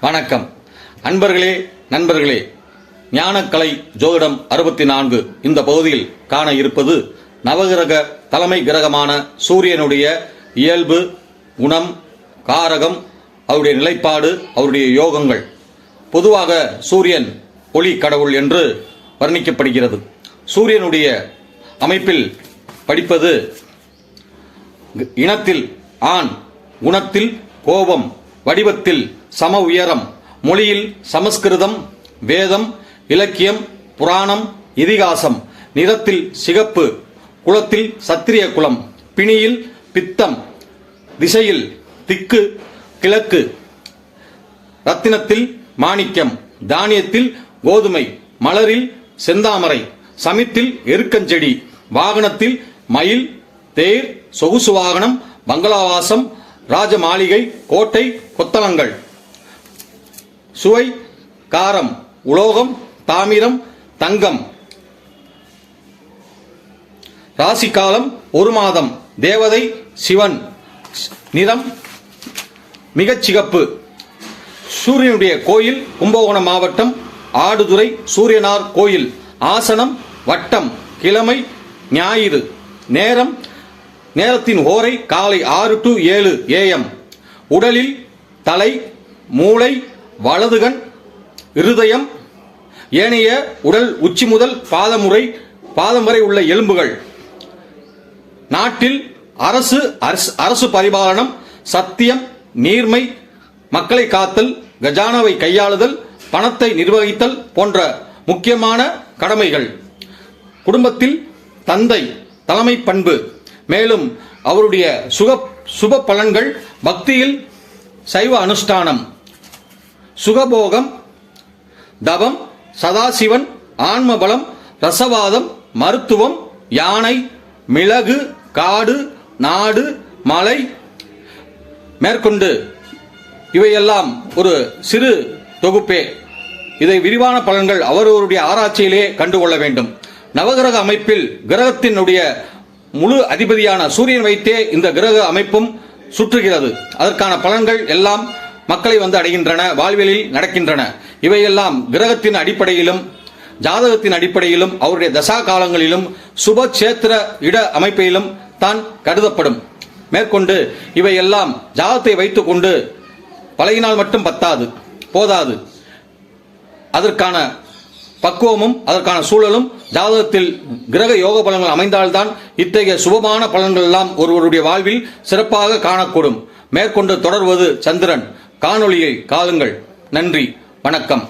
வணக்கம் அன்பர்களே, நண்பர்களே. ஞானக்கலை ஜோதிடம் 64 இந்த பகுதியில் காண இருப்பது நவகிரக தலைமை கிரகமான சூரியனுடைய இயல்பு, குணம், காரகம், அவருடைய நிலைப்பாடு, அவருடைய யோகங்கள். பொதுவாக சூரியன் ஒளி கடவுள் என்று வர்ணிக்கப்படுகிறது. சூரியனுடைய அமைப்பில் படிப்பது இனத்தில் ஆண், குணத்தில் கோபம், வடிவத்தில் சம உயரம், மொழியில் சமஸ்கிருதம், வேதம், இலக்கியம், புராணம், இதிகாசம், நிறத்தில் சிகப்பு, குலத்தில் சத்திரிய குலம், பிணியில் பித்தம், திசையில் திக்கு கிழக்கு, ரத்தினத்தில் மாணிக்கம், தானியத்தில் கோதுமை, மலரில் செந்தாமரை, சமித்தில் எருக்கஞ்செடி, வாகனத்தில் மயில், தேர், சொகுசு வாகனம், பங்களாவாசம், ராஜ மாளிகை, கோட்டை, கொத்தளங்கள். சுவை, காரம், உலோகம், தாமிரம், தங்கம். ராசி காலம் 1 மாதம். தேவதை சிவன். நிறம் மிகச் சிகப்பு. சூரியனுடைய கோயில் கும்பகோணம் மாவட்டம் ஆடுதுறை சூரியனார் கோயில். ஆசனம் வட்டம். கிழமை ஞாயிறு. நேரத்தின் ஓரை காலை 6 to 7 AM. உடலில் தலை, மூளை, வலதுகண், இருதயம், ஏனைய உடல் உச்சி முதல் பாதம் வரை உள்ள எலும்புகள். நாட்டில் அரசு பரிபாலனம், சத்தியம், நீர்மை, மக்களை காத்தல், கஜானாவை கையாளுதல், பணத்தை நிர்வகித்தல் போன்ற முக்கியமான கடமைகள். குடும்பத்தில் தந்தை தலைமை பண்பு. மேலும் அவருடைய சுப பலன்கள் பக்தியில் சைவ அனுஷ்டானம், சுகபோகம், தவம், சதாசிவன், ஆன்மபலம், ரசவாதம், மருத்துவம், யானை, மிளகு, காடு, நாடு, மலை. மேற்கொண்டு இவையெல்லாம் ஒரு சிறு தொகுப்பே. இதை விரிவான பலன்கள் அவரவருடைய ஆராய்ச்சியிலே கண்டுகொள்ள வேண்டும். நவகிரக அமைப்பில் கிரகத்தினுடைய முழு அதிபதியான சூரியன் வைத்தே இந்த கிரக அமைப்பும் சுற்றுகிறது. அதற்கான பலன்கள் எல்லாம் மக்களை வந்து அடைகின்றன, வாழ்வியலில் நடக்கின்றன. இவையெல்லாம் கிரகத்தின் அடிப்படையிலும் ஜாதகத்தின் அடிப்படையிலும் அவருடைய தசா காலங்களிலும் சுப சேத்திர இட அமைப்பிலும் தான் கருதப்படும். மேற்கொண்டு இவையெல்லாம் ஜாதகத்தை வைத்துக் கொண்டு பழகினால் மட்டும் போதாது. அதற்கான பக்குவமும் அதற்கான சூழலும் ஜாதகத்தில் கிரக யோக பலன்கள் அமைந்தால்தான் இத்தகைய சுபமான பலன்கள் எல்லாம் ஒருவருடைய வாழ்வில் சிறப்பாக காணக்கூடும். மேற்கொண்டு தொடர்வது சந்திரன். காணொளியை காலுங்கள். நன்றி, வணக்கம்.